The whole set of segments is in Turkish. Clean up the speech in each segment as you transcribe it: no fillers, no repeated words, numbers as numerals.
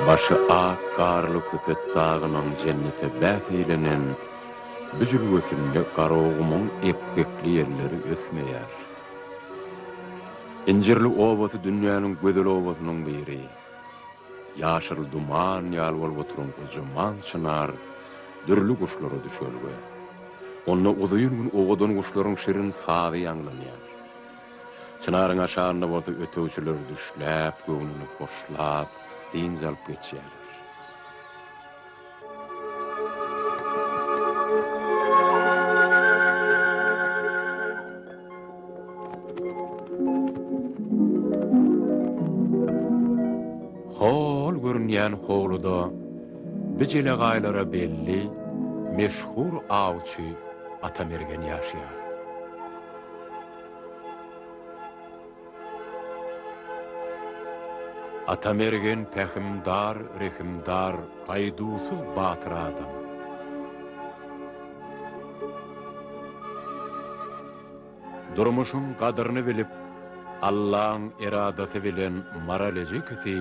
Başı ak garly köpet dağının cennete bäseylenen büjül gösünde garogumyň epkekli yerleri ösmeýär. İncirli ovasy dünýäniň gözel owasynyň biri. Ýaşyl duman ýalwal oturan kojaman çınar dürli guşlara düşölge. Onda uzyň gün owadan guşlaryň şirin sazy ýanglanýar. Çınaryň aşagynda bolsa ötewçiler düşläp, göwnüni hoşlap, diňe alyp geçýärler. Hol görünýän howluda bijile gaýlara belli, meşhur awçy Atamergen ýaşaýar. Atamergen pehimdar, rehimdar, gaýdusuz batyr adam. Durmuşyň gadyryny bilip, Allah'ın eradasy bilen maralejy kisi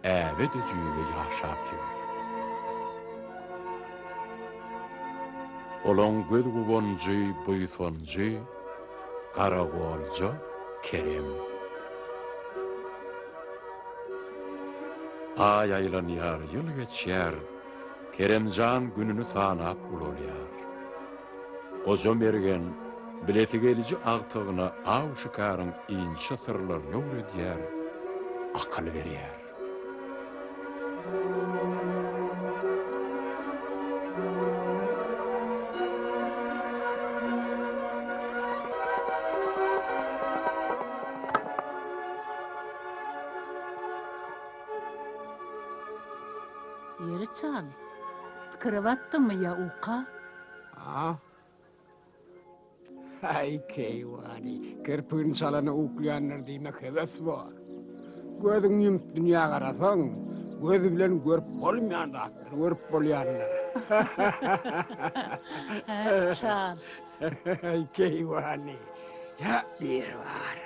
äbede jüýge ýaşap ýör. Olaň göz gubonjy, buýsonjy, garagolja Kerem. Ay aýlanýar, ýyl geçýär, Keremjan gününi sanap ulolýar. Goja mergen, bileti gelici agtygyna aw şykaryň inçe syrlaryny öwredýär, akyl berýär. Yeri çal. Kravatdymy ya uka? Ah. Ay keywani, kirpin salana uklayanlar diýmek heves bar. Gözüň ýumyp dünýä garasaň, gözü bilen görüp bolmaýanlar, görüp bolýanlar. Çal. Ay keywani, ya bir var.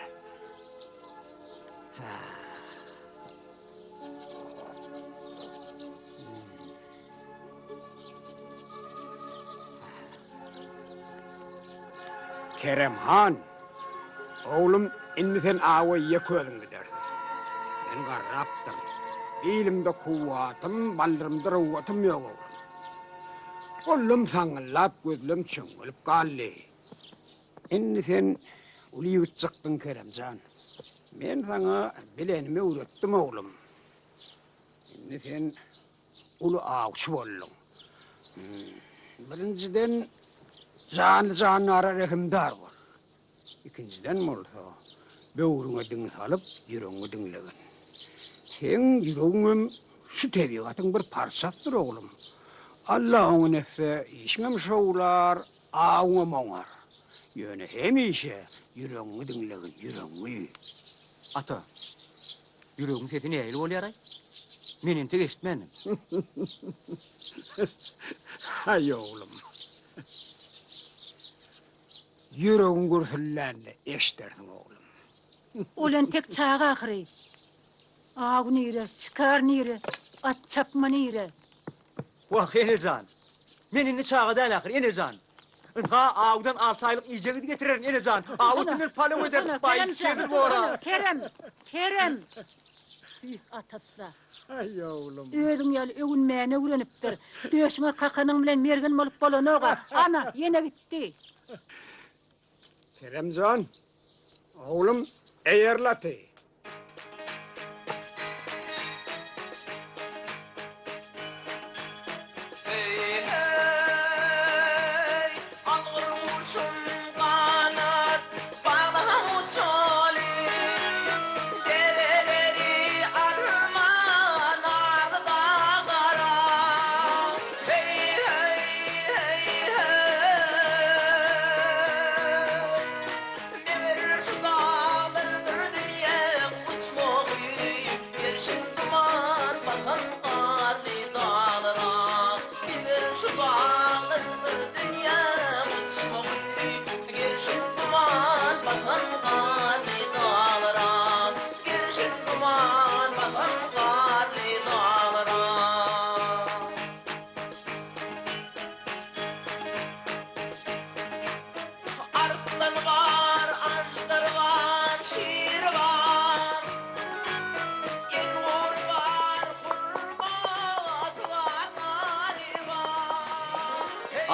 Keremhan, oğlum inni sen awaýa közüň gidersin. Ben garrapdym. Elimde kuwatym, baldyrymda ruwatym ýok oğlum. Gollum saňyllap, gözlem çöňülip galdy. Inni sen uly ýyçykdyň Keremjan. Men saňa bilenimi öwretdim oğlum. Inni sen uly awçy boldun. Birinciden Can ara rehimdar var. İkinciden bolsa, böwrüňe diň salyp, ýüregiňe diňlegen. Sen ýüregiňem şu tebigatyň bir parçasydyr oglum. Allah oňa nefse işiňem şowlar, aňa moňar. Ýöne hemişe ýüregiňe diňlegen, ýüregiňi. Ata, ýüregiň sesini eýil bolýar ay. Men enti eşitmenim. Hay oglum. Yüreğin gürüllendi, eşdersin oğlum. Olan tek çağa ahri. Ağ nire, çıkar nire, at çapma nire. Wah enejan. Men indi çağa däl ahir enejan. Inha awdan 6 aýlyk ijegi getirerin enejan. Awutynyn palam öder, baýçydyr bora. Kerem. Siz atatsa. Ay oğlum. Özüň ýaly öwünmäne öwrenipdir. Döşüňe kakanyň bilen mergen bolup bolanoga. Ana, ýene gitdi. Keremcan, oğlum eýerlati. Şu dağlardır dünya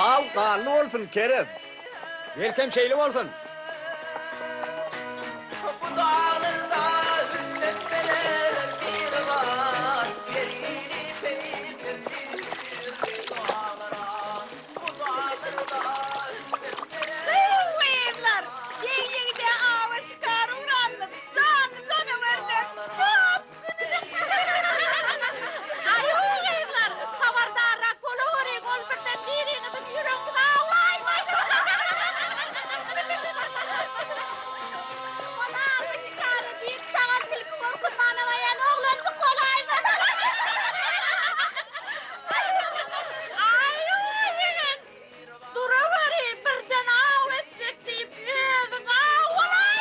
Av kanlı olsun Kerem. Welcome şeyli olsun. Bu dağlarda hünnetmeler bir var, yerini peygamberimiz dağlara. Bu dağlarda Evler, yengede ağla çıkar uğrandım. Canı verdim. Stop! Ay o evler, havardarra kolu hori kol birden birini yürüngün ağlay. Ona ağla çıkarı deyip şahat kilip korkutmana vayan oğlancık kolaydı. Ay o evler. Duravari birden ağ edecek deyip yedin ağolay.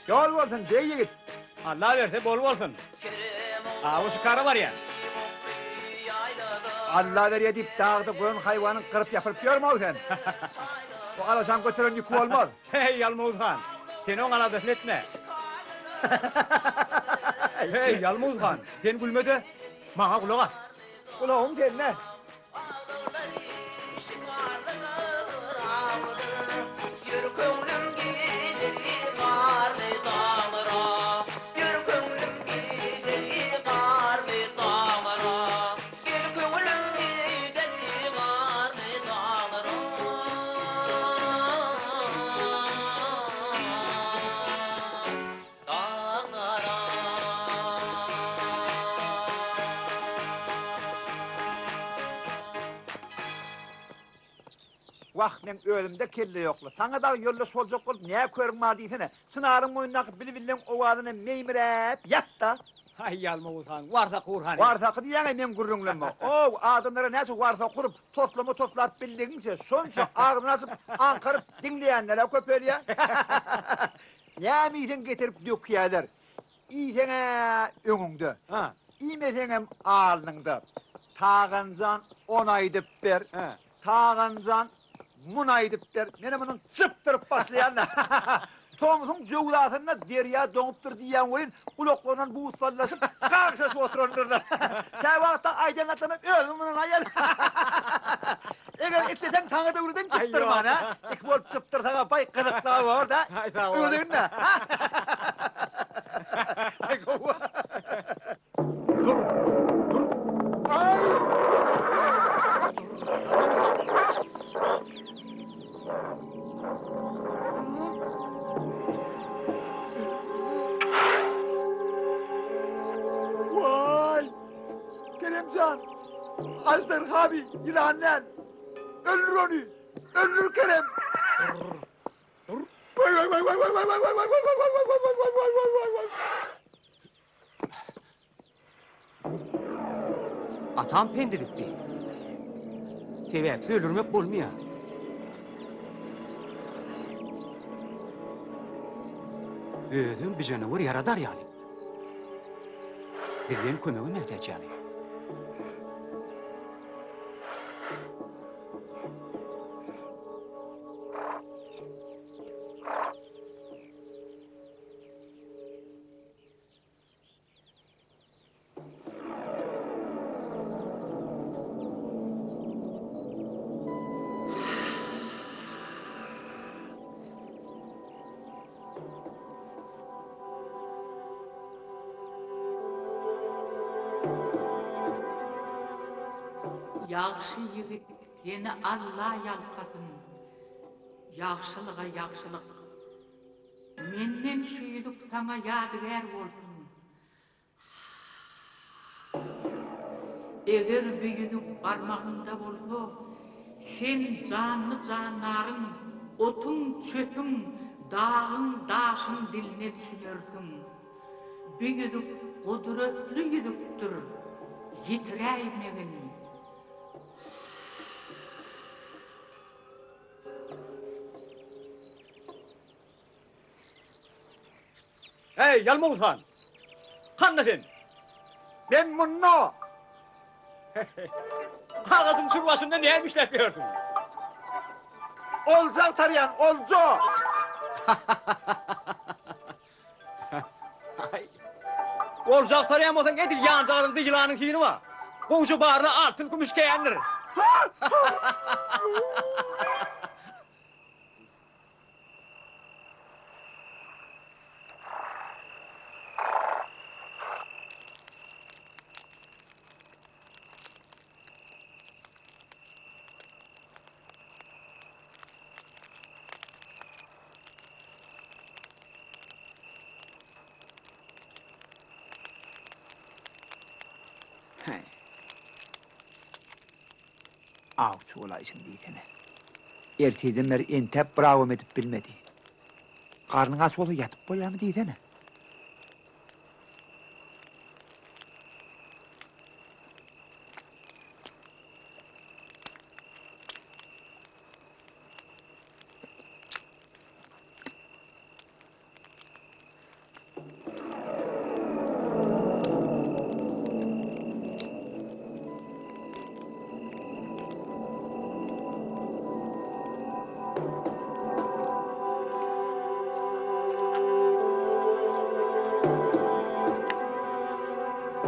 Yol olsun dey yigit. Allah verse bol olsun. Avu şıkarı var ya. Allah veriyor deyip dağda koyun hayvanın kırıp yapıp görme o sen. O alasan götüren yükü olmaz. Hey Yalmuz Han. Sen on aladın etme. Hey Yalmuz Han. Sen gülme de. Bana kulak at. Kulağım seninle. yürü köngülüm gideri karlı dağlara. Yürü köngülüm gideri karlı dağlara. Yürü köngülüm gideri karlı dağlara. Vaknen ölümde kelle yokla. Sana da yolla solcak olup neye körünme diysene. Çınarın boyundan bilibilen ovadını meymirep yat da. Hay Yalmuz Han. Varsa Kurhan. Varsa kı diyene men gurrunlanma. O adamlara neyse varsa kurup toplayıp bildiğince sonca ağzını açıp ankarıp dinleyenlere köpöl ya. Ne miyden getirip döküyeler. İyisene önünde. Ha. İymesenem ağzında. Tağıncan onaydıp ver. He. Tağıncan munaydıp ver. Mene bunun çıptırıp başlayanlar. Tomuzun cıvılatında derya donuptur diyen oyun kulaklarından buğutsallaşıp karşısı otururlar. Tevakta aydınlatlamam ölümünün hayal. Eğer etleten sana da vurdan çıptırman ha. İki bol çıptır sana bay kırıklığı var da. Ay, sağ ol. Ölün ne? Ay kova. Dur. Dur. Ay. Vay! Keremcan! Ajdar abi, yılanlar! Öldür onu! Öldür Kerem! Dur. Vay vay vay vay vay vay vay vay vay vay vay vay vay vay vay vay vay vay vay. Atam pendiripti. Sebepsiz öldürmek bolmuyor. Özüm bir canavar yaradar yani. Birinin kömeği mertec yani. Yaxşı yigit seni Allah yalqasın. Yaxşılığa yaxşılık. Menden şüylük sana yadigar bolsun. Eğer büyüdük parmağında bolsa, sen canlı canların, otun çöpün, dağın daşın diline düşünürsün. Büyüdük kudretli yüzüktür, yitireymeyin. Hey Yalmuz Han! Han sen? Ben bunu! Ağzın şurvasında ne işletiyorsun? Olca tarayan, olca! Olacak tarayamazsan edil yancağının dıgılanın kiyini var. Koğucu bağrına altın kumuş keyendir. Avcı olaysın diýdene. Erteden beri entep bravo edip bilmedi. Karnın aç olup yatıp bolýarmy diýdene.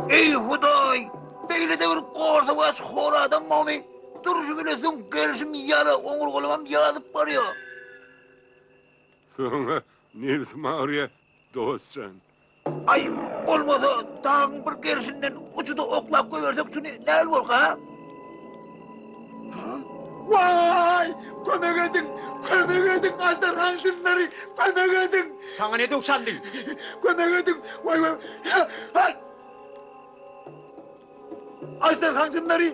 Ey Huday! Beyle de bir korsa baş hor adam mami. Duruşu bilesin gerişim yara oňur golamam ýazyp barýar. Sonra neresi mağarıya dostsan. Ay olmasa dağın bir gerişinden uçuda oklap koyversek şunu näl bolk ha? Vay! Kömek edin açlar hansınları, kömek edin. Sana ne doksan değil? Kömek edin, vay vay. Ha! Açlar hansınları,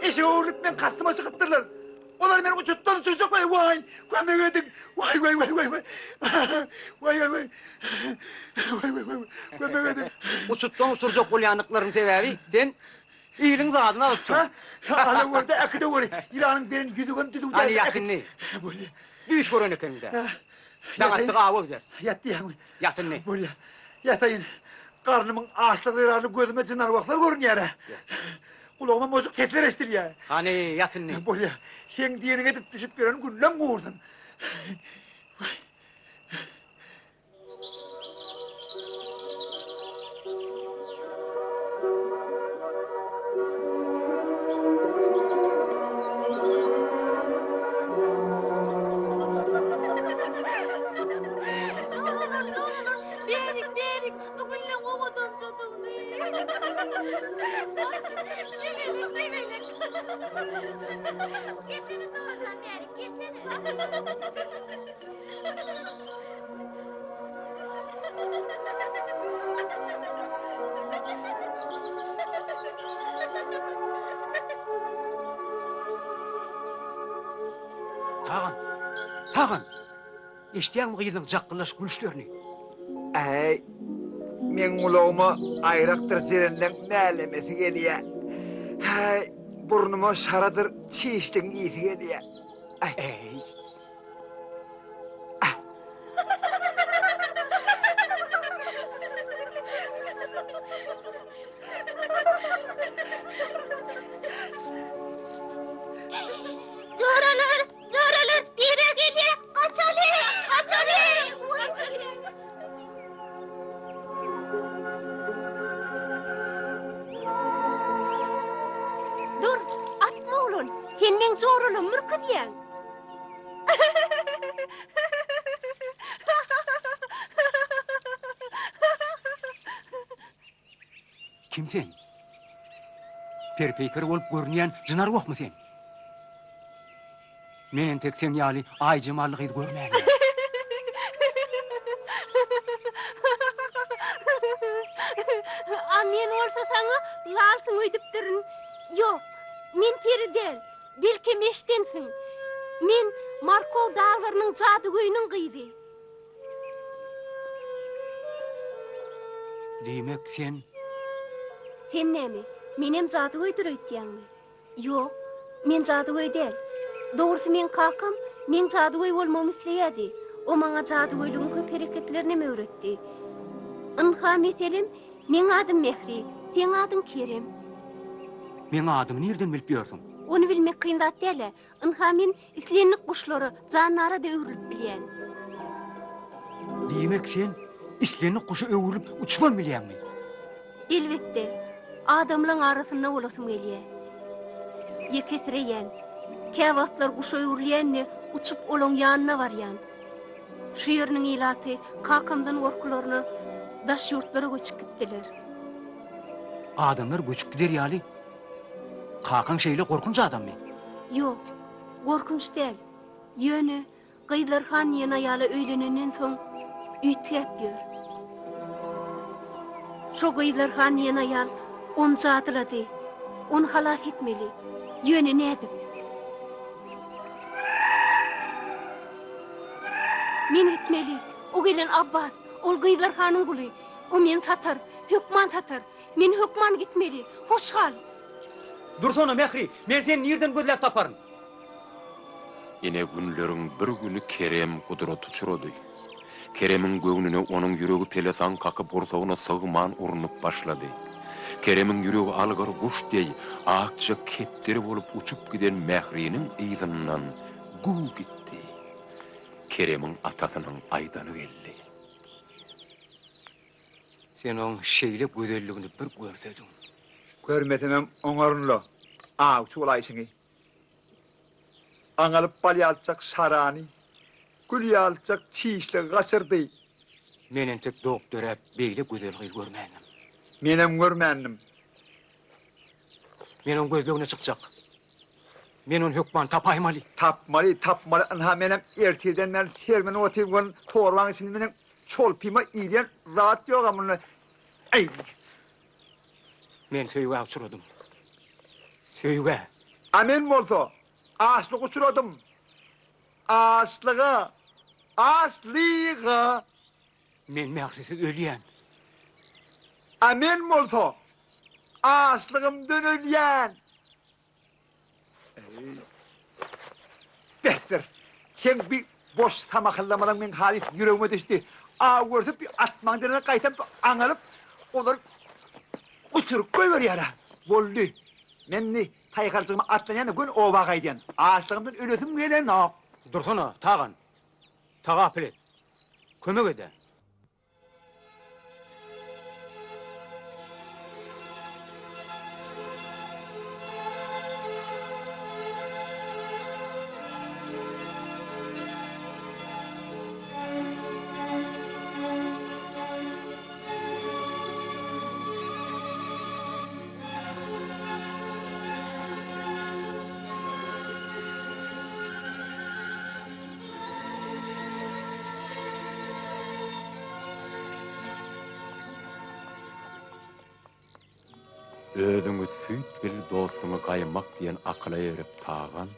eşe oğurlup ben kastıma çıkıptırlar. Onlar beni uçuttan çocuk vay, kömek edin. Vay. Vay, kömek edin. Uçuttan usuracak bolyanlıkların sebebi sen iyiliğin zadını alıpsın. Ha? Hala orada akıda var. İlanın benim yüzüğün düdüğü. Hani yakın ne? Böyle. Düş korun ekinde. Ben attık ağabey güzel. Yattı ya. Yatın ne? Böyle. Yatayın. Karnımın ağaçlıklarını gözüme cınar vaklar görünüyor. Kulağıma bozuk ketler estir ya. Hani yatın ne? Böyle. Sen diyenin edip düşüp gören günden kuğurdun. Berik, bugünle oğudan çocuğum Demelik. Gelsene çoğuracan Berik, gelsene. Tağın. Eşdiýän mi gyýylyň jakkılaş gülüşlerini? Men ulağıma ayraktır cerenden mälemesi gelýär. Burnuma şaradır çiğiştin iyisi gelýär. Ey. Coralar, bire geliyor. Kaçalım. Dur, atma oğlum. Kendin zorunu mırkı diyen. Kim sen? Perpeykar olup görünýän jynar wokmy sen? Menen tek sen ýaly aýjymallyk ýyl görmäýin. Men olsa sana lalsın öýdüpdirin. Yok, men peri del. Belki meştensin. Men Markov dağlarının jadugoýynyň gyzy. Diýmek sen Sen näme? Menem jadugoýdyr öýtýänmi? Yok, men jadugoý del. Doğrusu men kakam, men jadugoý bolmamy isleýärdi. O maňa jadugoýlygyň köp hereketlerini öwretdi. Ynha meselim, men adym Mehri, sen adyň Kerem. men adymy nerden bilip ýörsiň? Onu bilmek kıyındat däl. Ynha men islenlik kuşlary jannara da öwrülip bilýän. Diýmek sen islenik kuşy öwrülip uçman bilýänmi? Elbette, adamlaryň arasynda bolasym gelýär. Ýeketirýän, käwatlar guşaýurlýanny uçup olaň ýanyna barýan. Şu ýerniň ilaty kakamdan gorkularyny daş ýurtlara göçüp gitdiler. Adamlar göçüp gider ýaly. Kakan şeýle gorkunç adammy. Ýok, gorkunç däl. Ýöne, Gıydarhan ýene ýaly öýlenenden soň üýtgäp ýör. Şo Gıydarhan ýene ýal on jadylady. On halas etmeli. Ýöne nädip? Men etmeli. O gelen Abbas, ol Gıydarhanyň guly. O men satar, hökman satar. Men hökman gitmeli. Hoşgal. Dursana Mehri, men seni nerden gözläp taparyn? Ine günleriň bir günü Kerem kudraty çurady. Keremiň göwnüne onuň ýüregi pelesan kakyp borsagyna sygman urunup başlady. Keremiň ýüregi algar guş diýi akça kepdiri bolup uçup giden Mehriniň ýygynyň gu gitdi. Keremiň atasynyň aýdany geldi. Sen oň şeýle gözelligini bir görsedin. Görmetemem oňarynla. Aw çulaýsyňy. Aňalyp balýalçak sarany, gülýalçak çiýişle gaçyrdy. Men entek doktora beýle gözel gyz görmänim. Menem görmändim. Men oň gözlegine çykjak. Men on hökman tapaýmaly. Tapmaly. Anha menem erteden termen otygan torwaň içinde menem çolpyma ýeren rahat ýok amyny. Ey, Men söýge uçuradym. Söýge. amen bolsa, aslyg uçuradym. Aslyga. Men Mehrisiz ölýän. Amen bolsa, aslygymdan ölýän. Behter, sen bir boş tamakallamadan men halis yüreğime düştü. Ağırtıp bir atmandırına kaytıp aňalyp, olar uçurup koyberýär. Boldy. Menni taýgarjygyma atlanýan gün oba gaýdýan. Aslygymdan ölesim gelen ok. Dursana, tagan. Taga apilet. Kömek ede. Özüňi süýt bir dostuňa gaýmak diýen akla erip tagan,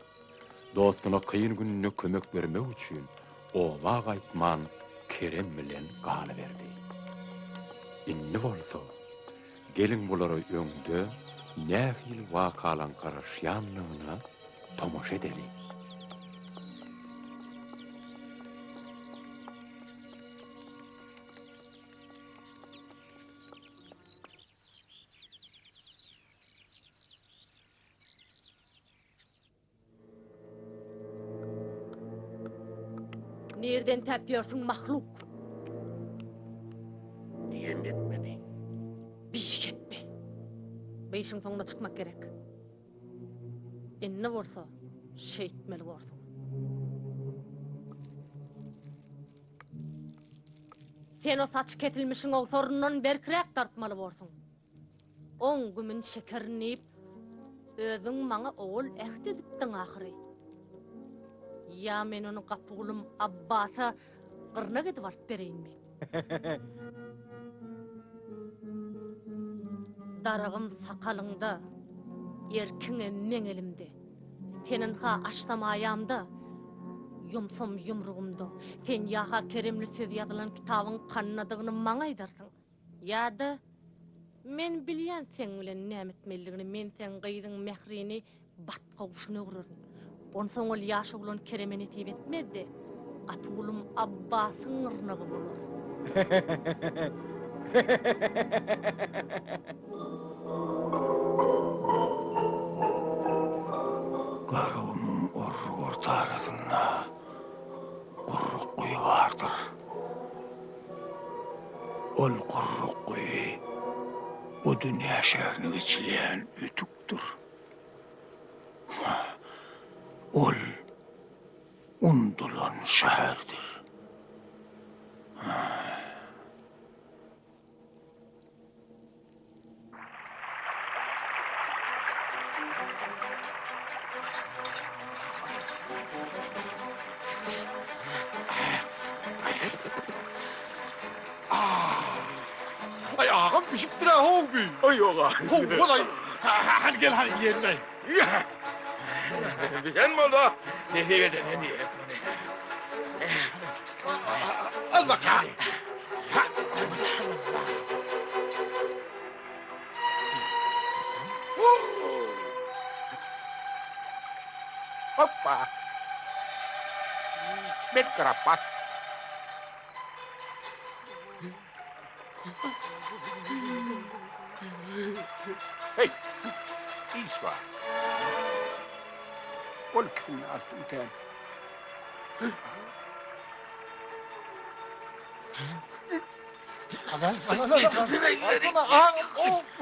dostuna kıyın gününe kömek bermek üçin owa gaýtman Kerem bilen galyberdi. Inni bolsa, gelin bulara öňde nähil wakalan garaşýanlygyna tomoş edeli. Nereden tapıyorsun mahluk? Diýen etmedi. Biş etme. Bu işin sonuna çıkmak gerek. Ne varsa şeyitmeli varsın. Sen o saç ketilmişin o sorundan berkirek tartmalı varsın. 10 gümün şekerini yiyip özün bana oğul ehd ediptin ahiri. Ya men onu kapıgulum Abbas'a gırnak edip art bereyim mi? Darağım sakalında, erkin emmen elimde. Senin ha açtam ayağımda, yumsum yumruğumda. Sen yaha Keremli söz yazılan kitabın kanadığını bana edersin. Ya da men bilýän sen bilen nämetmelligini, men sen gıydın mehrini batqa uşuna gurarım. Onsoň ol ýaşy bolan Keremeni tip etmedi. Apulum Abbas'ın ırnagy bolur. Garabımın orta arasında kurruk kuyu vardır. Ol kurruk kuyu bu dünya şehrini içleyen ütüktür. Ol undulan şehirdir. Ay ağam pişiptir ha hoğbi. Ay yok ha. Olay. Hadi gel hadi yerine. Sen mi oldu? Ne diyedin ne diyedin? Al bakalım. Hoppa. Bet kerapas. Hey, iş var. Ol kısmını attım kan.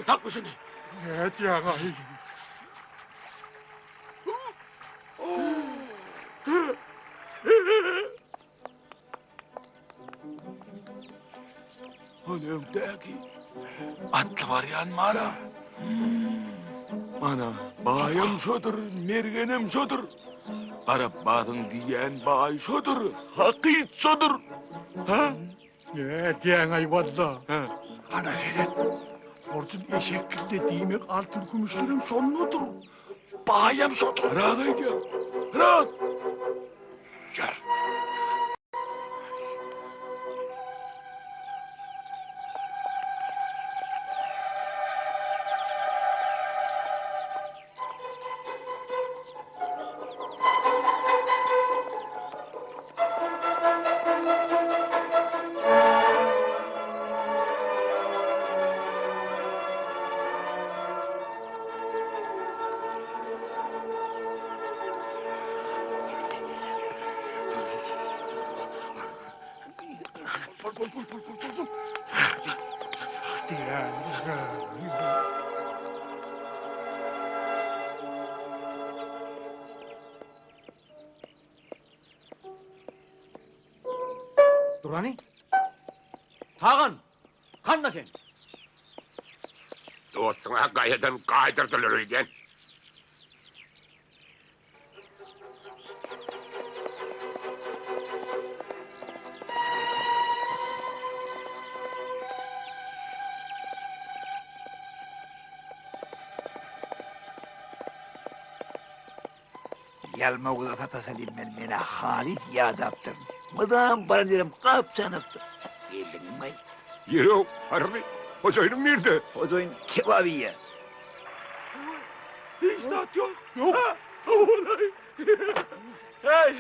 Haklısın. Evet ya. Önümdeki atlı var yan mara. Ana bayım şodur, mergenim şodur. Arap badın giyen bay şodur, hakit şodur. Ha? Ne diyen ay valla. Ha. Ana seyret. Horcun eşeklikte değmek altın gümüşlerim sonludur. Bayam sotur. Rahat ediyor. Rahat. Gel. Durani? Tağın. Kanma sen. Dostuna gayeden kaydırdılar iden. Yalma uğda tatasalim mene halif yadaptır. Mıdam bana derim kapçanıktır. Gelin mi? Yürü, harbi. Hocayım nerede? Hocoyun kebabiye. İstat yok. Yok. Ha, olay. Hey,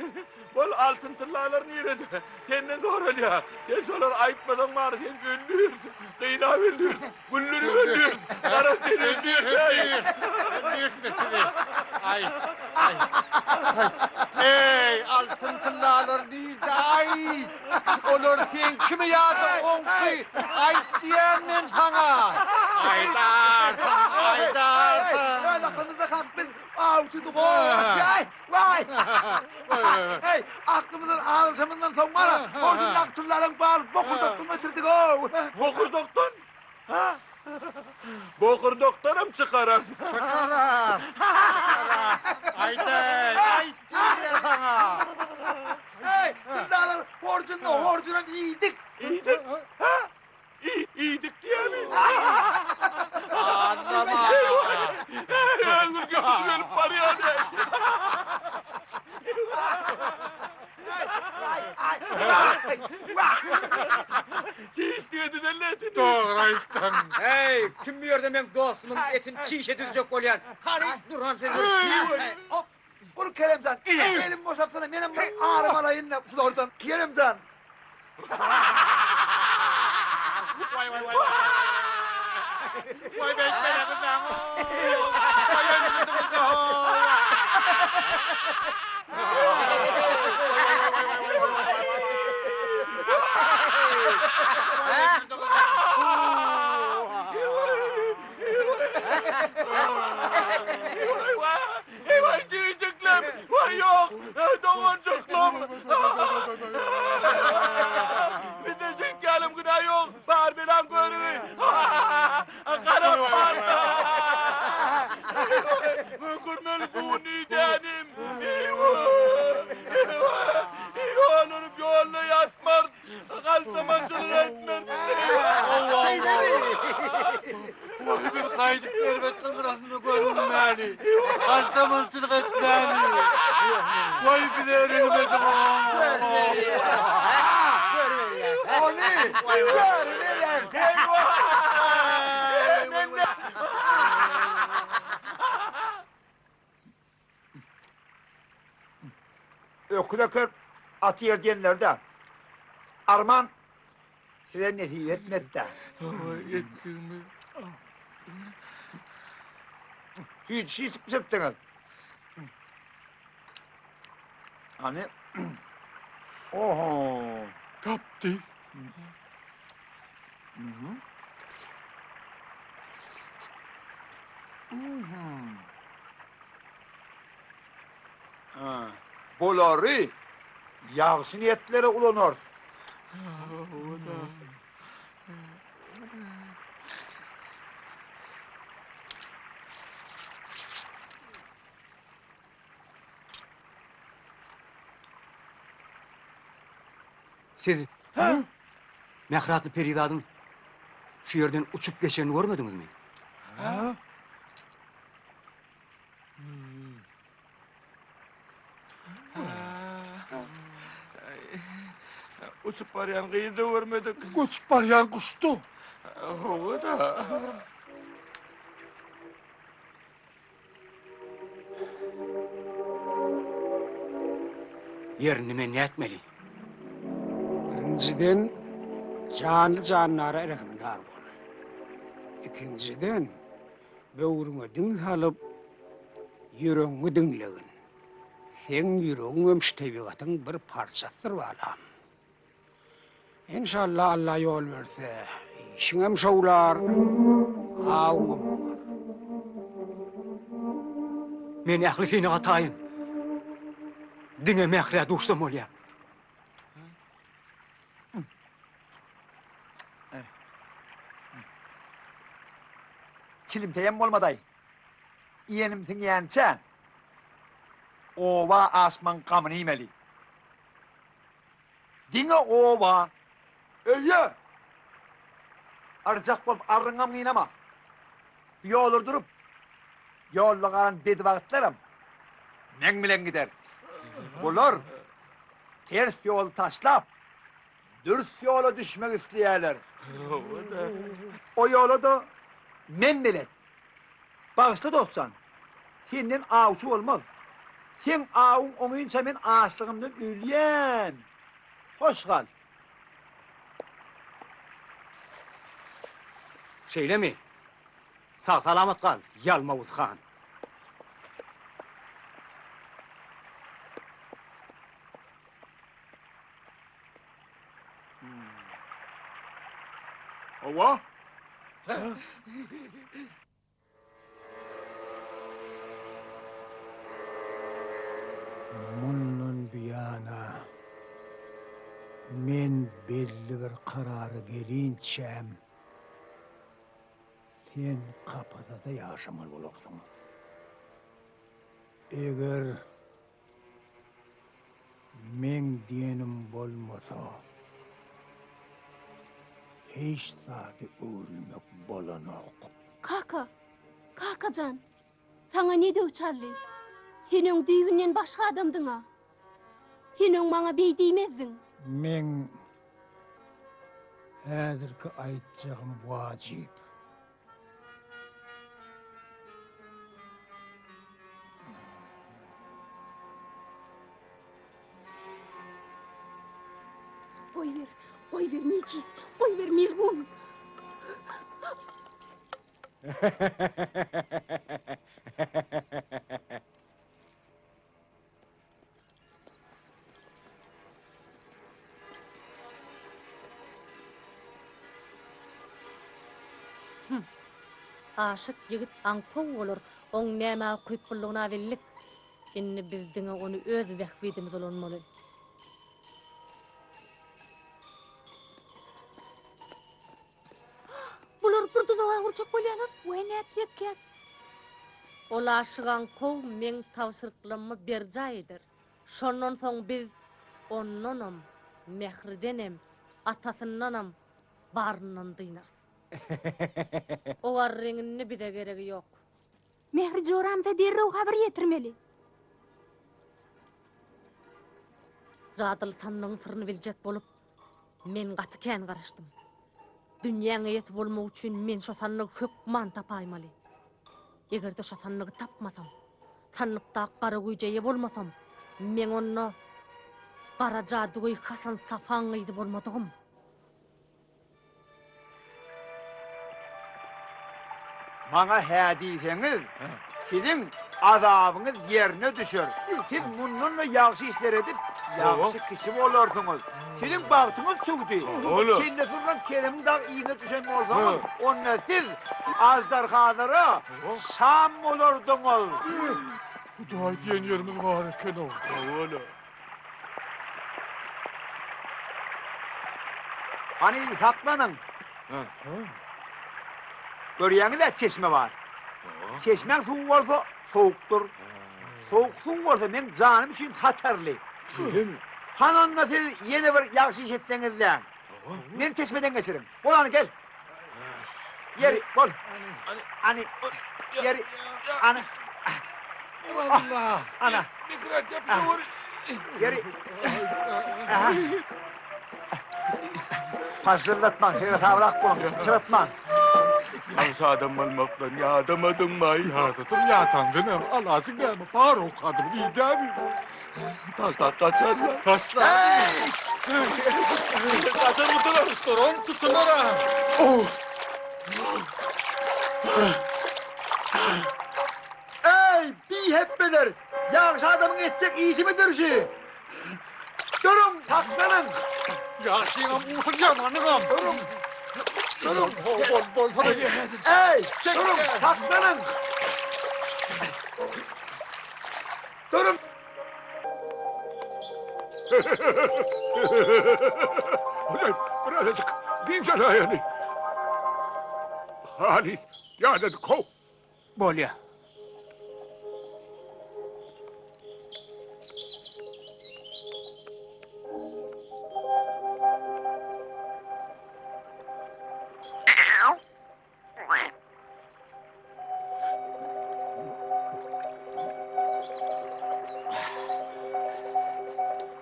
bol altın tırlarlar nerede? Kendine doğru ya. Sen solar ayıpmadan var, sen öldürüyorsun. Kıyına öldürüyorsun. Güllürü öldürüyorsun. Kara seni öldürüyorsun. Ay, ay, ay. Ey altın tırnalar değil de ay. Olur sen kimi yağdı onki. Ay diyemem sana. Aydarsın, aydarsın. Vay aklımıza kalkmış. Avcuduk o. Vay, vay. Hey, aklımızdan ağrısımından son var ha. Hoşun aktırların bağır, bokurdoktan götürdük o. Bokurdoktan? Ha? Bokurdoktanım çıkaran. Çıkarar. Çıkarar. Ayda, ay diyemem sana. Hey, tırnalar horcuna iyiydik. İyiydik. Ha? İyiydik diye mi? Anlama. Öldür götür paraya ne? Çiğ istiyordun elletini. Doğru istem. Hey, kim bilir de ben dostumun etini çiğşe düzecek olayan. Hani Duran seni. Hop. Vur Keremcan. Elim boşaltsana. Benim ağrım alayın ne? Şurada oradan. Keremcan. Vay vay vay. Vay ben kızım. Vay Ökülökür atı yerdiyenlerde Arman size nesihet etmedi de. Yetsin mi? Hiç şey sıktınız. Hani oho. Kaptı. Ha. Bolary yaxşı niyetlere ulanır. Siz Mehratlı Peridad'ın şu yerden uçup geçeni görmediniz mi? Uçup barayan kıyıda görmedik. Uçup barayan kustu. O da. Yerini men ne etmeli? Birinciden canlı canlara erkimdar bol. İkinciden böwrüňe diň salyp ýüregiňi diňlegin. Sen ýüregiň ömüş tebigatyň bir parçasydyr balam. İnşallah Allah yol berse, işiňem şowlar, gawum. Men ähli seni atayın. Dine mehre dostum olya. Çilimteyem olmaday. Iyenimsin yeğençen. Ova asman kamını yemeli. Dine ova. Öyle. Arıcak bolup arrıngam yinama. Bir yolur durup. Yollağan bedi vakitlerim. Men bilen gider. Bular. Ters yol taşlap. Dürüst yola düşmek isteyerler. O yola da men bilet. Bağışta dostsan. Senden ağuçu olmaz. Sen ağun onuyunca men ağaçlığımdan ölyen. Hoş kal. Şeyle mi? Sağ salamat kal, Yalmavuz Han. Hava? Mundan biyana men belli bir kararı gelinçem sen kapıda da yaşamalı olursun. Eğer men diyenim bolmasa hiç zati ölmek bolanok. Kakacan, sana ne diyor Charlie? Senin düğünden başka adamdın ha. Senin bana bey değmezdin. Men häzirki aýtjagym wajyp. Koy ver Meci, koy ver Milgun. Aşık yigit aňpoň bolar, oň näme kuýpullygyna bellik. Inni bizdiňe onu öz wagtydymyz bolanmaly. Bular burada da agurçak bolýanar. We nätlik. Ol aşygan kow meň tawsyrlygymy berjaýdyr. Şondan soň biz onnonam, mehridenem, atasyndanam, baryndan dynar. O arreňini bide geregi ýok. Mehri joramda derrew habar ýetirmeli. Jadyl sannyň syryny biljek bolup, Men gaty kän garaşdym. Dünýäň ýet bolmak üçin men şatanlygy hökman tapaymaly. Egerde şatanlygy tapmasam, tanlypda gara güýjeýe bolmasam, men onu gara jadugy Hasan Safan ýydy bolmadygym. Bana hediýeňiz, sizin azabınız yerine düşür. Siz bununla yaxşı işler edip, yaxşı kişi olurdunuz. Sizin baktınız çöktü. Kelle turgan kelimin dağ iyine düşen olsanız, onunla siz azdarhanlara şam olurdunuz. Hudaý diýen ýerimiz bar eken o. Hani saklanın. Görýäňiz çeşme var. Çeşmeň suw bolsa soğuktur. Soğuk suw bolsa men canım üçin hatarly. Hanonda siz ýene bir ýaxşy iş etdiňizler. Men çeşmeden geçirim. Bolany gel. Yeri bol. Ani yeri ana. Allah. Ana. Mikrat yapıyor. Yeri. Hazırlatma, hele tavrak bulun, sıratma. Yalnız adam olmaktan ya adam adım bay. Ýadatym ýatandynam, alasyň näme bar okadym diýdämi? Taşlar kaçarlar. Tasla. Kaçar mıtılar? Toron tutunara. Ey, bir hep beler. Yaxşı adamın edecek iyisi midir şu? Durun, taklanın. Ýaşyňam utyr ýamanyňam. Durun. Durun. Bol. Ey, durun, taklanın. Durun. Birazcık dinçel ayağını. Halis, ýa-da kov. Bolýa.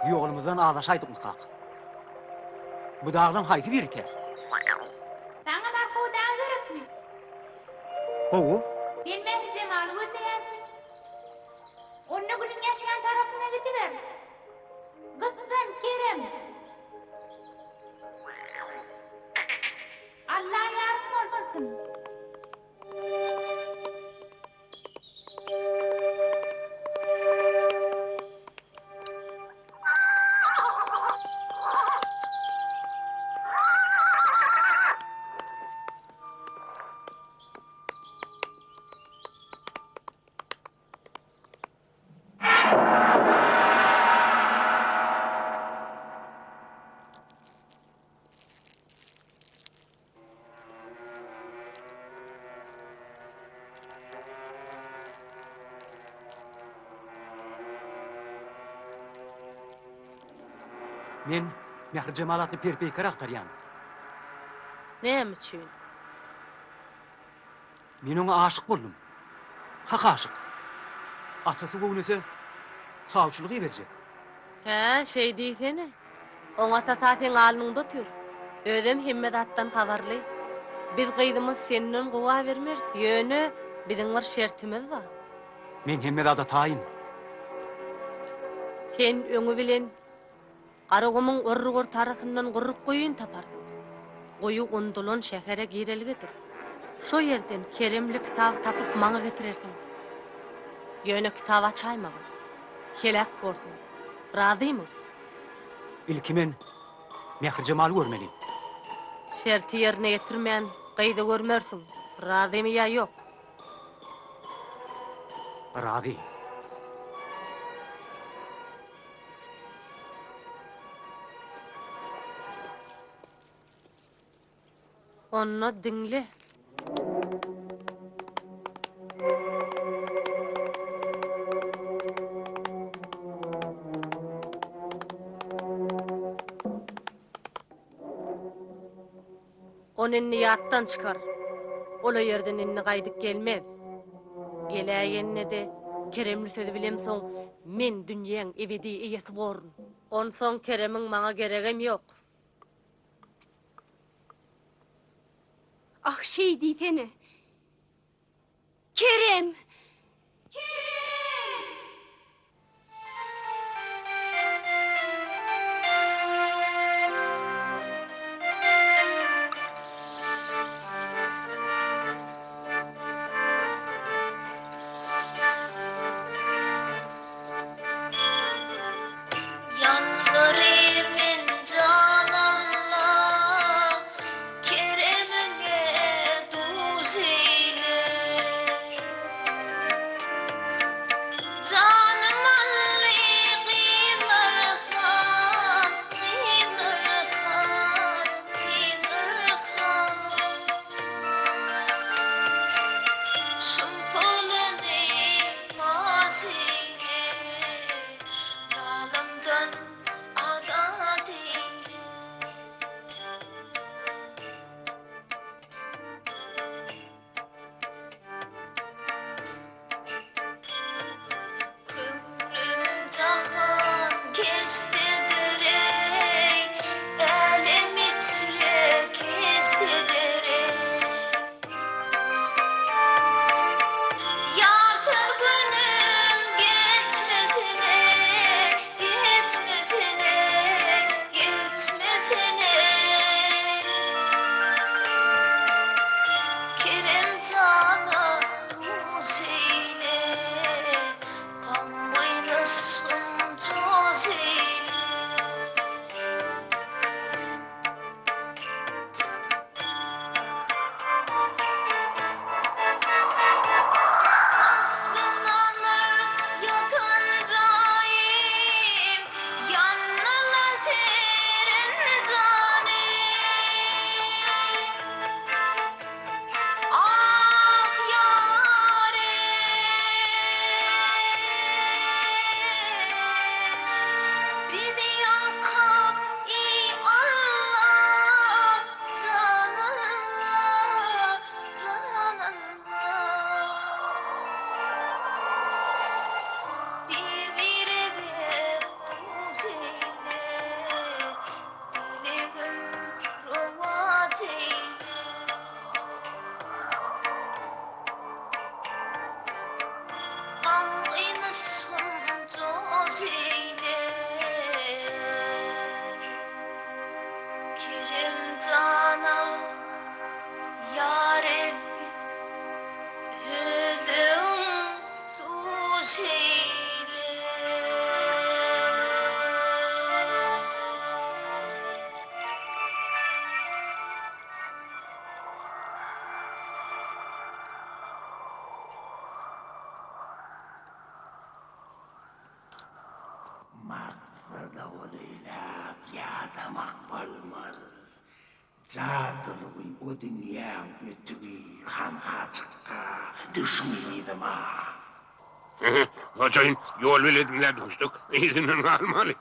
Ýolumyzdan adaşaýdyk mykak. Bu dağdan haýsy birike? Sana barka o dağa gerekmi? Gowu? Sen Mehri Cemal'ı gözleýänsiň. Onunla gülün ýaşaýan tarapyna gidiber. Kızdan Kerem. Allah ýarym bolsun. Men Mehri Cemal atly perpeýker aktarýan. Näme üçin? Men oňa aşyk boldum. Hak aşyk. Atasy gownese sawçylygy berjek. Ha, şey diýsene. Oňa tasatyň alnyňda tür. Ödem himmet attan habarly. Biz gydymyz senden gowa bermez. Ýöne biziň bir şertimiz bar. Men hemmet ada taýyn. Sen öňü bilen Aragomyň orrugur tarasyndan gurup goýun taparsyň. Goýu undulan şähere girelgedir. Şo ýerden keremli kitap tapyp maňa getirersiň. Ýöne kitap açaýmagy. Helak bolsun. Razymy? Ilki men Mehri Cemal'y görmeliyim. Şerti ýerine getirmän gaýda görmersiň. Razymy ýa ýok? Razy. Onu dinle. Onun niyattan çıkar. Ola yerden inni qaydyp gelmez. Geləyenne de Keremli sözü bilem soň men dünýäň ebedi eýesi borun. On soň Keremiň maňa geregem ýok. Ah şey diyteni. Kerem. Yalvarır min can Allah, Kerem'e duz eyle. Canım alli kıyılar han, kıyılar han, kıyılar han. Sumpuleni mazile, zalimden azad eyle. Ömrüm tahan kestidir ey, elim içre kestidir ey. Yarsız günüm geçmesin ey, geçmesin ey, geçmesin ey. Kerem cana duz eyle, kan boynasın toz eyle. Aklınlanır yatancayım, yanına serin canim. Ah yarim, bir yakam ey Allah, canallah, canallah. Birbirine duz eyle, dileğim rovat eyle. Gam kıynısın toz eyle. Kerem cana yarim, özün duz eyle. Makbada olayla piyada makbalmaz. Zadılığı o dünya ötüğü kanha çıkka düşmeydim ha. Hocayın yol veledimler dostuk. İzinin almalı.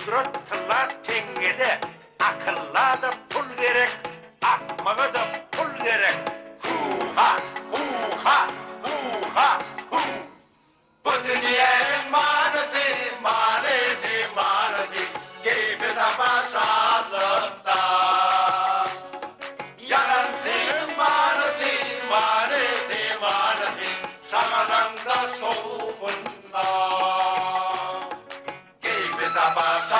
kudret tılla tengede, akılla da pul gerek, akmağa da pul gerek. Hu-ha, hu-ha, hu-ha, hu. Bu dünyanın maneti, maneti, maneti, gibi de başarılıkta. Yaransın maneti, maneti, maneti, sağalanda soğukunda. Gibi de başarılıkta.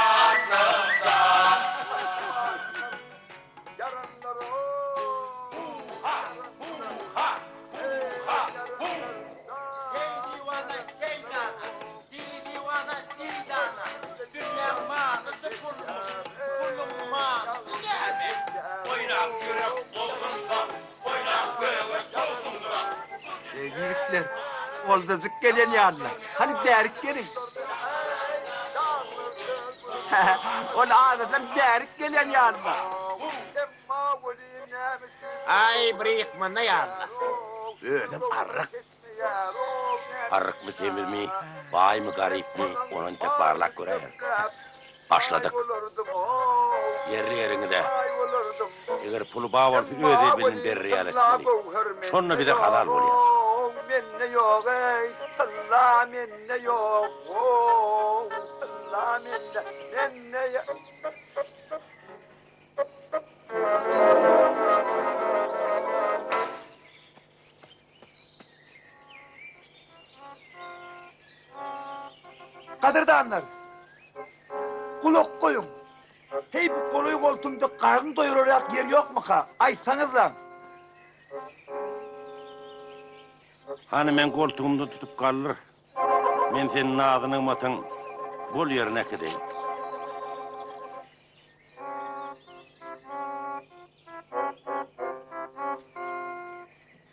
Hu-ha, hu-ha, hu-ha, hu. Hey divana, hey dana, di divana, di dana. Dünya manası bulmuş, bulun manası geldi. Oynak yürek dolgunda, oynak göğe dolgunda. Yiğitler, oldacık gelen yanına. Hani derik gelin. Ol ağzından derik gelen yanına. Ay bırakma ne yanına. Ödüm arık. Arık mı temir mi, bay mı garip mi, onun tek parlak göreyim. Başladık. Yerli yerini de. Eğer pulu bağ olup ödeyebilin bir realitini. Sonra bir de halal oluyor. Minne yok ey, talla minne yok. Talla minne yok. Kadırdanlar, kulak koyun. Hey bu koluyu koltuğumda karnı doyuracak yer yok mu ka? Aytsanız lan. Hani ben koltuğumda tutup kalır. Ben senin ağzını matın bol yerine gideyim.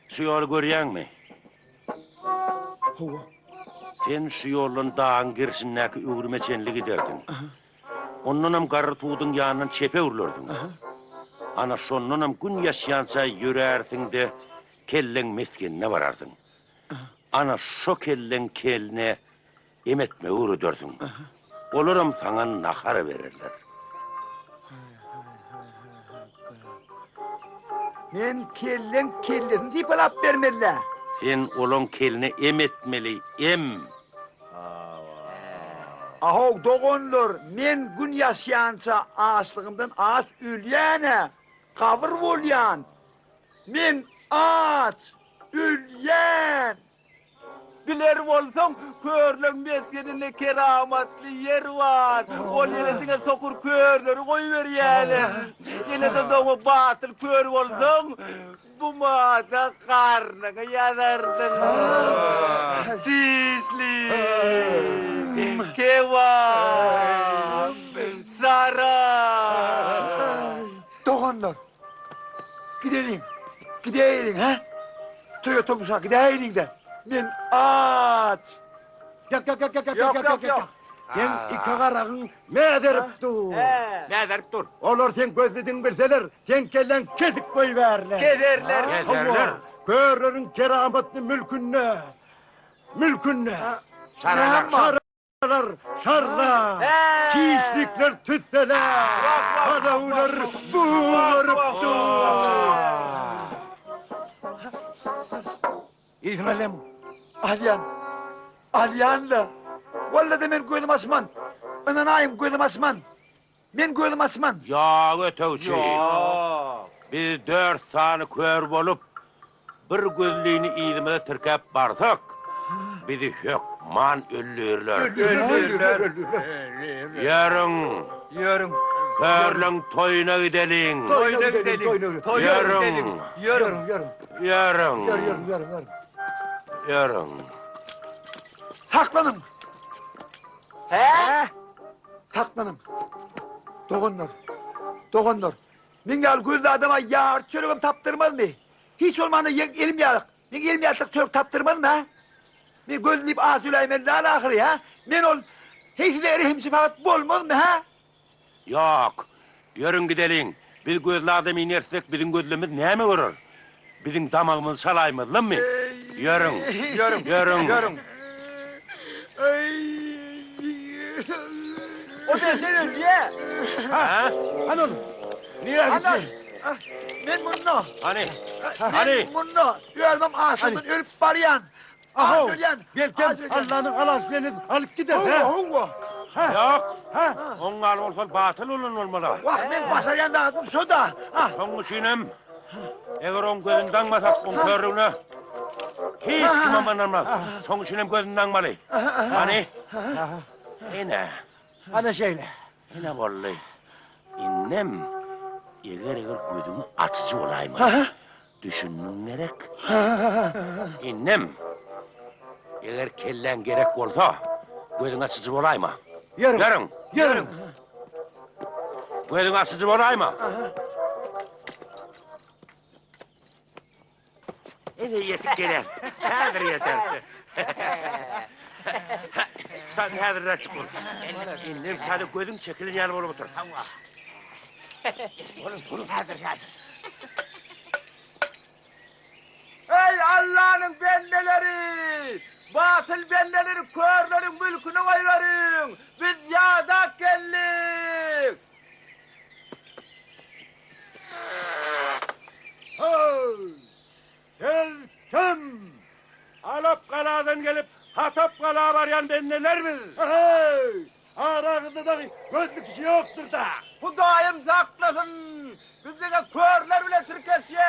Şu yolu görüyen mi? Sen şu yolun dağın girişindeki üğürmeçenli giderdin. Onunla karı tuğdun yanından çepe urlardın. Ana sonunla gün yaşayansa yürerdin de kellen meskenine varardın. Ana şu kellen keline emetme uğrudurdun. Olurum sana nakara verirler. Men kellen deyip alap vermeliler. Sen olon keline emetmeli, em. Aho doğonlar, men gün yaşayansa ağaçlığımdan ağaç ülyene, kavur volyan. Men ağaç, ülyen. Biler olsan körlüğün meskeninde keramatlı yer var. O neresine sokur körleri koyuver yani. Yine de doğu batıl kör olsan bu mağda karnına yanardın. Çişli, kevam, saray. Doğonlar, gidelim ha? Toy otobüse gidelim de. Men ağaç. Yak. Sen iki karağın ne derip dur? Ne derip dur? Olur sen gözledin bilseler, sen kellen kesip koyuverler. Kederler. Körlerin kerametli mülkünne. Şarlar. Kişlikler tütseler. Kadavlar buğarıp dur. İzmir'le mi? Alyan'la. Vallahi de men gözüm asman. Ananayım gözüm asman. Men gözüm asman. Ya ötevçi. Biz 4 tane kör bolup bir gözlüğünü iğnimde tırkap barsak bizi hükman öldürürler. Yarın körlüğün toyuna gidelim. Yarın. Saklanın. Saklanın. Doğunlar. Men gel gözlü adama yağır çölüğüm taptırmaz mı? Hiç olmadı elim yağlık. Men elim yağlık çölük taptırmaz mı ha? Men gözlüyüp ağız ülaymen daha ahırı ha? Men ol hiç de erihimsi fakat bolmaz mı ha? Yok. Yarın gidelim. Biz gözlü adamı inersek bizim gözlüğümüz ne mi vurur? Bizim damağımız salaymaz lan mı? Yarın. O benden öldü ya. Ha? Hani oğlum? Niye Ana, gitti? ben bunu. Hani? Ben bunu. Görmem ağzımdan ölüp barayan. Aho, Ölüyen. belki Allah'ın alasını alıp gider. ha? Hugo. Yok. Onlar olsa batıl olan olmalı. Vah, ben basayan da adım soda. Onun içinem. Eğer on gözünden masak on körüğüne. Hiç kim amanamaz. Son içinem gözünden malı. Hani? Yine. Ana şeyle. Yine vallahi. İnnem. Eğer gözümü açıcı olayım. Düşünün gerek. İnnem. Eğer kellen gerek olsa gözün açıcı olayım. Yarın. Yarın. Gözün açıcı olayım. Ele yetip gelir. Hazır yeter. Stadın hazırlar çıkın. İndim stadın gözün çekilin yanı olup otur. Oğlum. Hazır. Ey Allah'ın bendeleri! Batıl bendeleri, körlerin mülkünü koyverin! Biz yağda geldik! Geldim. Alap kaladan gelip Hatap kalağa varyan ben neler mi? Arağında da gözlük işi yoktur da. Bu daim saklasın! Bize de körler bile Türkeşye!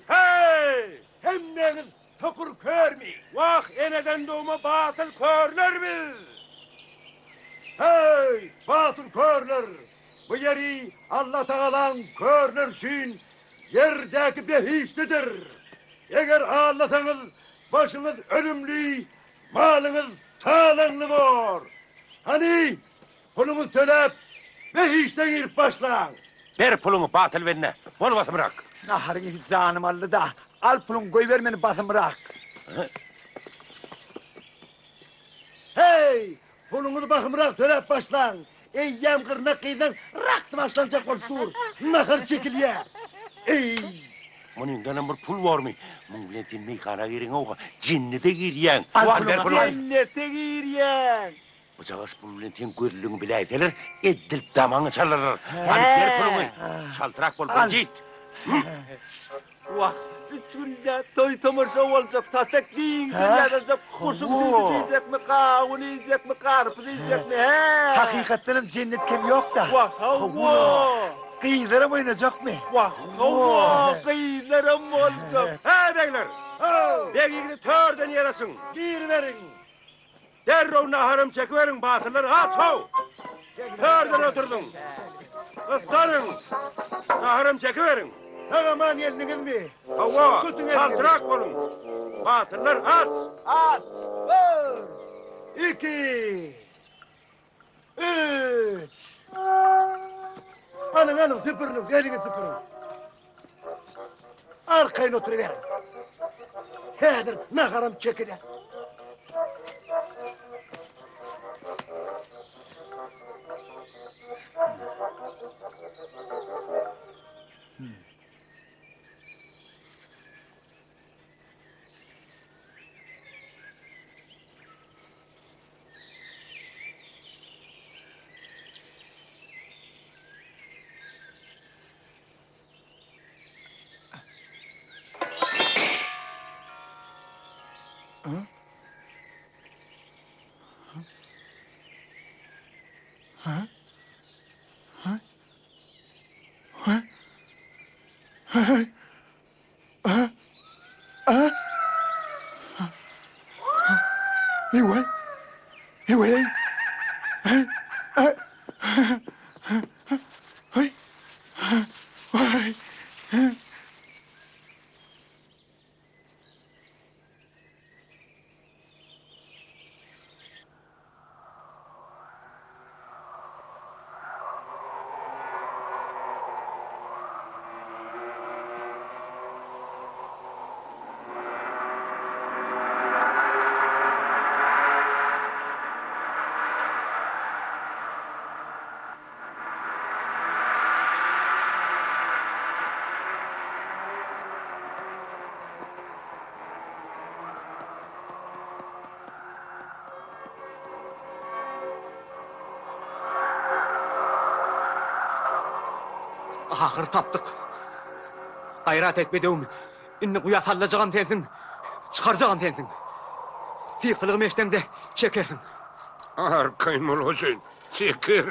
Hey! Hemmeniz sokur kör mü? Vah eneden doğma batıl körler mi? Hey! Batıl körler! Bu yeri Allah Teala'nın körlersin yerdeki behiştidir. Eğer ağlasanız başınız ölümlü, malınız talanlı var. Hani pulunuz tölep behişte girip başlan. Ver pulunu batıl verine. Bol batı bırak. Naharın hiç canım aldı da. Al pulun koy vermeni basın bırak. Hey! Pulunuzu bakımırak tölep başlan. Eyyem kırnak kıydan rakt başlanacak ol dur. Nahır çekil ya. Ey! Bunun dönem bir pul var mı? Bunun biletin meykana girin oğa. Cinnete giriyen. Al Ver pulunu pulunu. cennete giriyen. Bıçağız pul biletin gözlüğünü bile ederler. Edilip damağını çalarlar. Hadi ver pulunu. Çaltırak bol Al. bacit. Vah, 3 günde toy tamarşa olacak, taçak değil, dünyada kuşum düğünü diyecek mi, kavun yiyecek mi, karpuz yiyecek mi, he? Hakikaten cennet kim yok da. Vah, havva! Kıyılarım oynayacak mı? Vah, havva! Kıyılarım olacak. He beyler. Beygini törden yarasın. Gir verin. Derrow naharım çekiverin batılları aç hav. Törden oturdun. Kıslanın. Naharım çekiverin. Tamam geldiniz mi? Havva, Tutun elini. kaltırak olun. Batıllar aç. At, bir, 2 3 Alın tıpırın, elini tıpırın. Arkayın oturuverin. Hedir, nakarım çekilir. Ahır taptık. Gayrat etmediğim, inni kuya sallacağım sensin, çıkaracağım sensin. Fiqılığım eşten de çekersin. Arkayım ol Hüseyin. Çekir.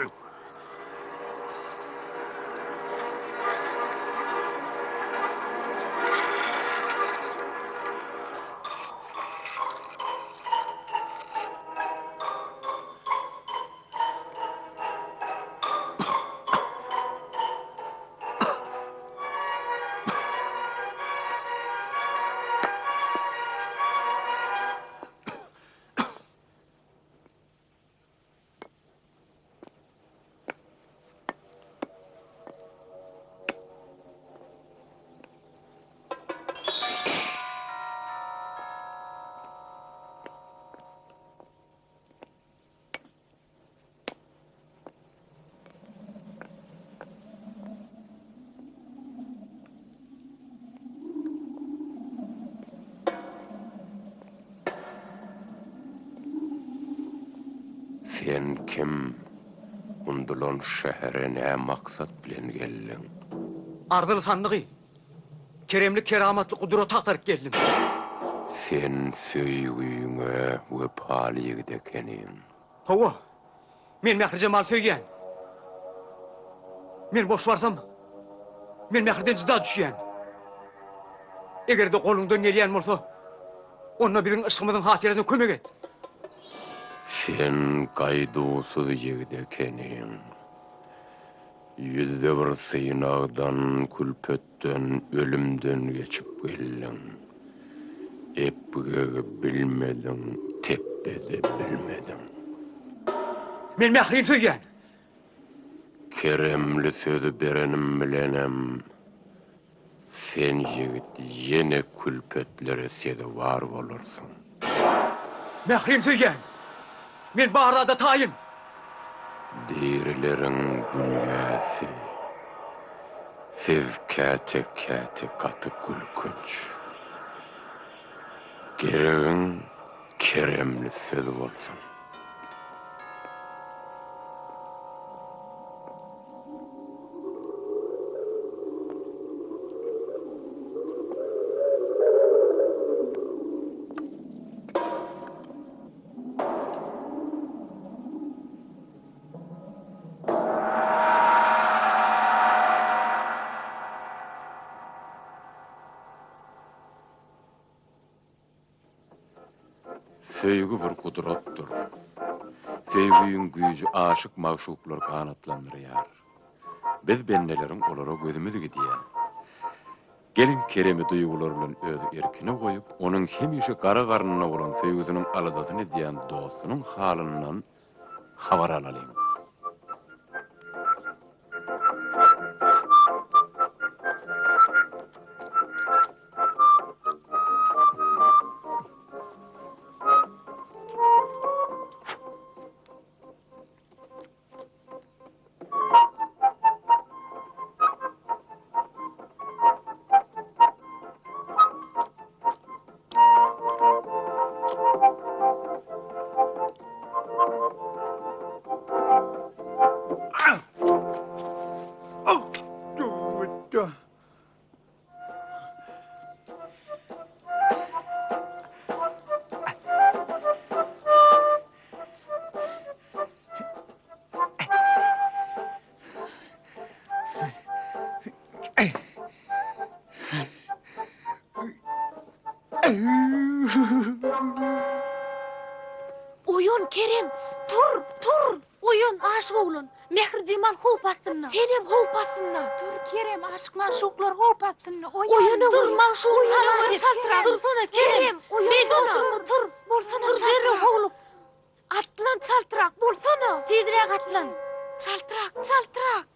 Sen kim? Undulon şehrine maksat bilen gelin. Ardılı sandığı. Keremlik keramatlı kudura taktarıp geldim. Sen söýgüňe wepalyk dekenin. Hova, men Mehri Cemal söygen. Men boş varsam, men Mehri'den cıda düşýän. Eger de golundan gelýän bolsa, onna bizim ışgymyzyň hatyresine kömek et. Sen gaýdusuz ýigdekenin. Yüzde bir sığınağdan, külpötten, ölümden geçip gelin. Epge bilmedin, teppede bilmedin. Men Mehri'ni söygen. Keremli sözü berenim bilenem. Sen yigit yine külpötlere sede var olursun. Mehri'ni söygen. Men bahrada tayın. Dirilerin dünyası. Siz kate katı gülkünç. Gereğin keremli söz olsun. Söýgü bir kudratdyr. Söýgüýüň güýji aşyk magşuklar kanatlandyrýar. Biz benneleriň olara gözümüz gidýär. Gelin keremi duýgular bilen özü erkine goýup, onuň hemişe gara garnyna bolan söýgüsiniň aladatyny diýen dostunyň halyndan habar alalyň. Uyun Kerem, tur. Uyun, aşık oğlun. Mehri Cemal hop atsınna. Senem hop atsınna. Dur Kerem, aşık maşuklar hop atsın. Dur, maşuk. Uyunu çaltırak. Dursana Kerem. Uyunsana. Dur. Bolsana Dur, zerre çaltırak. oğlum. Atlan çaltırak, bolsana. Tidirek atlan. Çaltırak.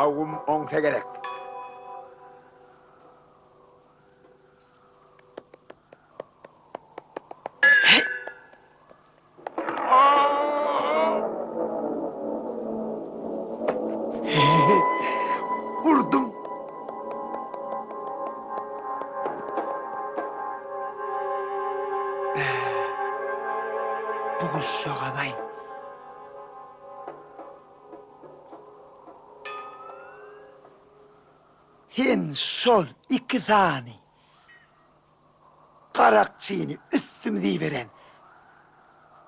ağım onsa gerek. Vurdum. Bu soğanay. Sen sol iki tane karakçığını üstümde veren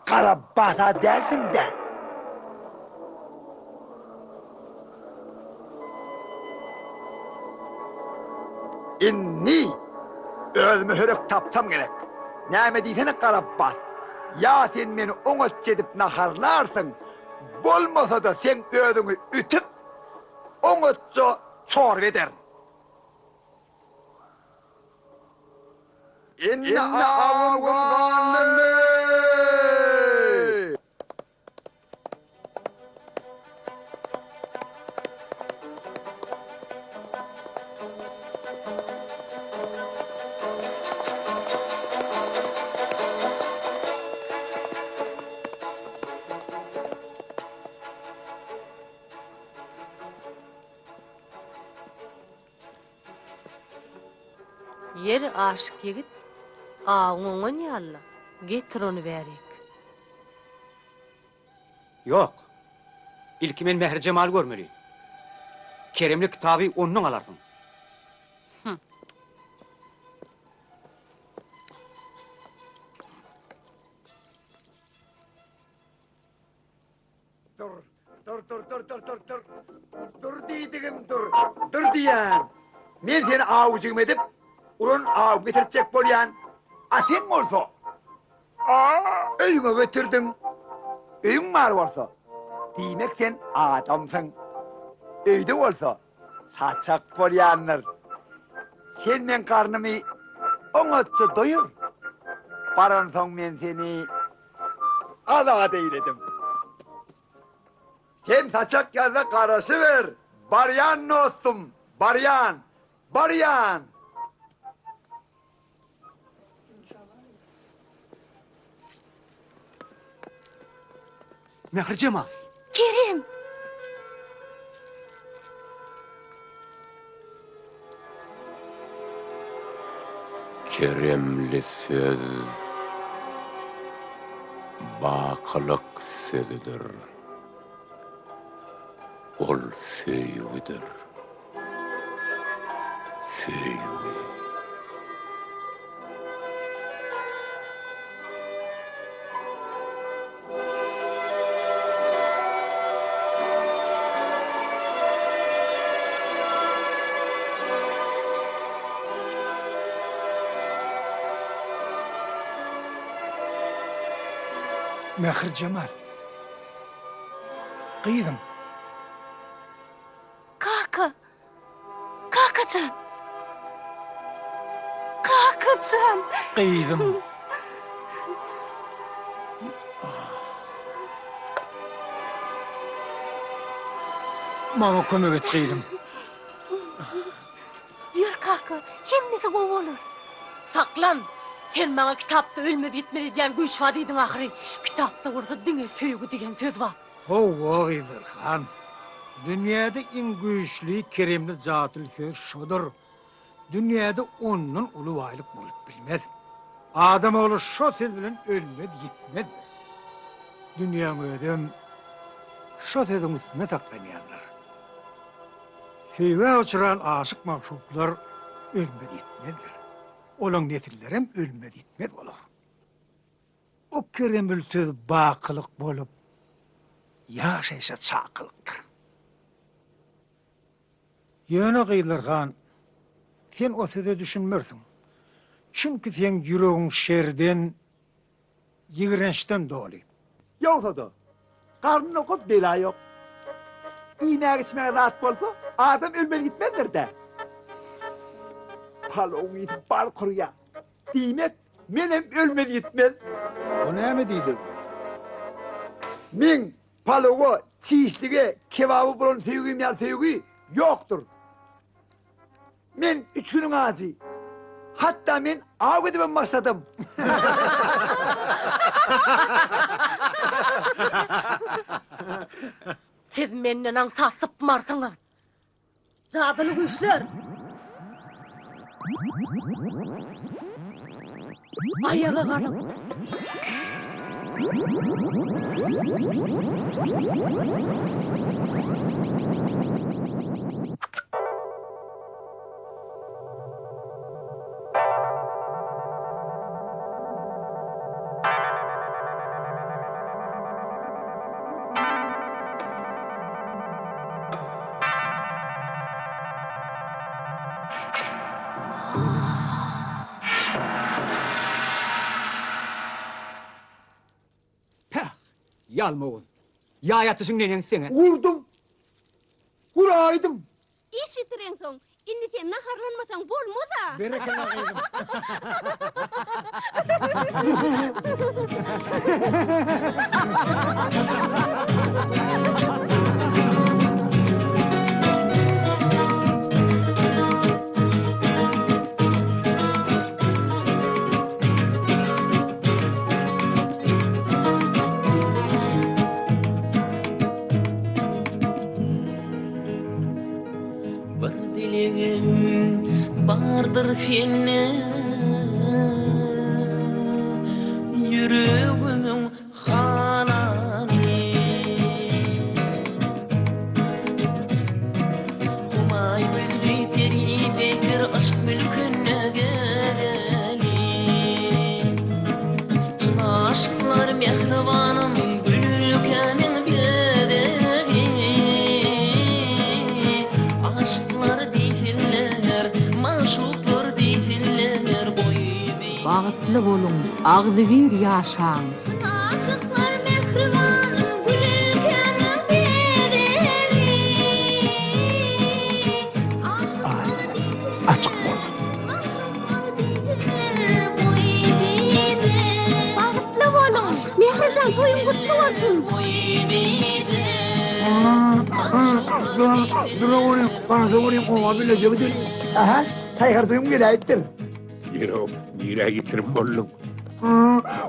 kara bata derdin de inni özümü hörük tapsam gerek. Näme diýsene kara bat. Ya sen meni oňat edip naharlarsın. Bolmasa da sen özüňi ütüp oňatça çor eder. İnne ağabey. Yer aşık yigit, ağıňa ýalla, getir onu bärik. Yok. İlki men Mähir Cemal görmeli. Keremli kitaby ondan alardın. Dur. Dur diýdigim dur. Dur diýän. Men seni avucum edip, urun avup getircek bolýan. A sen bolsa? Öýüňe getirdin. Öýüň bar bolsa? Diýmek sen adamsyň. Öýde bolsa? Saçak bolýanlar. Sen men karnymy oňatça doýur. Baran soň men seni azat eýledim. Sen saçak ýerde karasy ver. Baryan dostum, baryan. Baryan! Mähir Cemal. Kerem! Keremli söz bakılık sözüdür. Ol söýügidir. Söýügi. Mähir Cemal. Kıydım. Kakacan. Kakacan. Kıydım. Bana kömek et kıydım. Yer kaka, hemmesi gov olur. Saklan! Sen bana kitapta ölmedi gitmedi diýen güýç wadiýdiň ahyry. Kitapda bolsa diňe söýgü diýen söz bar. Hova Gıydırhan. Dünyada en güýçli keremli zatyl söz şodur. Dünyada onun ulu baylyk bolup bilmez. Adam oğlu şo söz bilen ölmez gitmez. Dünýäň ödem şo sözüň üstüne taklanýarlar. Söýge uçuran aşyk mahşuklar ölmez gitmezler. Olan nesillerem ölmez gitmez bolar. O keremli söz bakylyk bolup ýaşaýsa çakylykdyr. Ýöne Gıydırhan, sen o söze düşünmersin. Çünkü sen yüreğin şerden, yigirençten doli. Yoksa da, karnın okut bela yok. İğneğe içmeye rahat bolsa, adam ölmeli gitmezler de. Paloğun yitip bal kuruya. Demek, menem ölmeli gitmez. O näme diýdi? Men paloğu, çiğislige, kebabı bulan sevgim ya sevgi, yoktur. Men 3 günün ağzı. Hatta men av edip başladım. Siz menden ansasıp marsınız. Zadılı güçler. Ayağa kalın. Yalma oğul. Ya yatısın nenen sene. Vurdum. Vuraydım. İş bitiren son. İnni sen naharlanmasan bolmaz ha. Berekela kızım. Vardır senin yüreğimin hanani Humay büzlü peri bekir aşk mülküne geleli Çına aşklar mehribanım gülülkenin bebeği Aşklar değiller maşuklar değiller Bağıtlı bolun, ağzı bir yaşan. Aşıklar mehribanım gülülkenin bebeği Açık bol. Bağıtlı bolun. Mehrican toyun kutlu olsun. Dur oğlum, bana da vurayım, o bile cebedin. Aha, sayhardığım gerektir. Yok, yere getirip bollum.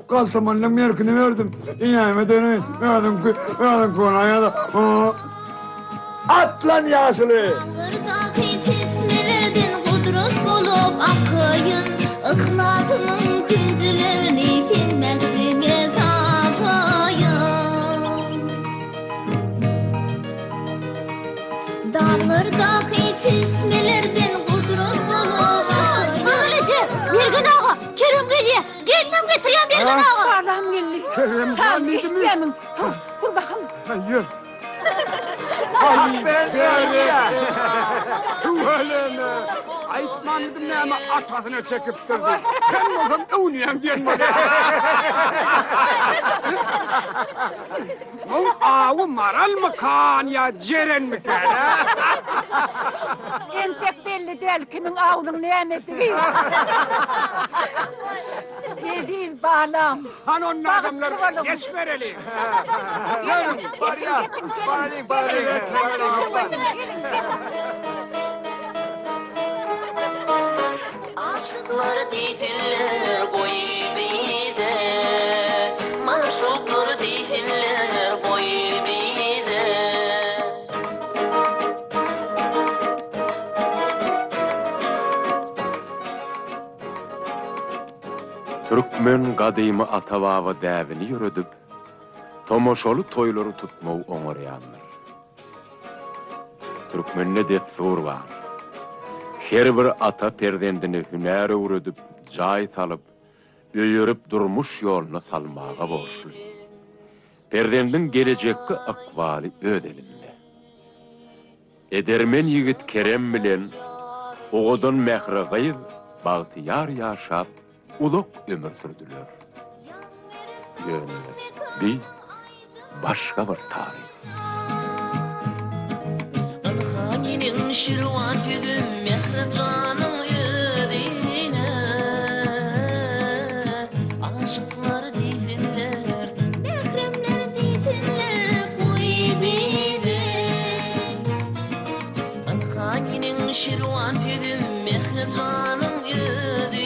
Kaltamanla mevkini verdim. İnanime dönemeyiz. Verdim konaya da. At lan Yasılı. Dağlardaki çeşmelerden kudret bulup akıyın Ihlakımın küncülerini filmeklime tapayın Dağlardaki çeşmelerden kudret bulup akıyın Böylece Mergen ağa, Kerem geliyor. Gelmem getiriyorum Mergen ağa. Allah'ım geldi. Sağ ol isteyemin. Dur bakalım. Hayır. Ay ben sana. Tuvalene. Ayıpmandım ne ama atasına çekip durdu. Sen olsam evniyen gelmedi. Bu avu maral mı kan ya ceren mi kan ha? En tek belli değil kimin ağlın nimeti. Ne değil bağlam. Han onun adamları geç vereli. Gelin, Bari, bari. Aşıklar değiller koy bir de Maşuklar değiller koy bir de Türkmen gadymı atavava dävini yürüdüp, tomoşalı toyları tutmağı oňarýanlar. Türkmenne destur var. Her bir ata perdendini hünäre urudup, jay salıp, öýürüp durmuş ýoluna salmaga borçlu. Perdendin gelecekki akwaly öz elinde. Edermen yigit Kerem bilen oğodun mehri gyýyp, bagtyýar ýaşap, ulak ömür sürdüler. Ýöne bir başga bir taryh. Anhaminin şirwan tügüm mehricanın ýödine Aşıklar değiller mehremler değiller koy bir de Aninin şirvan dedim mehcanın yedi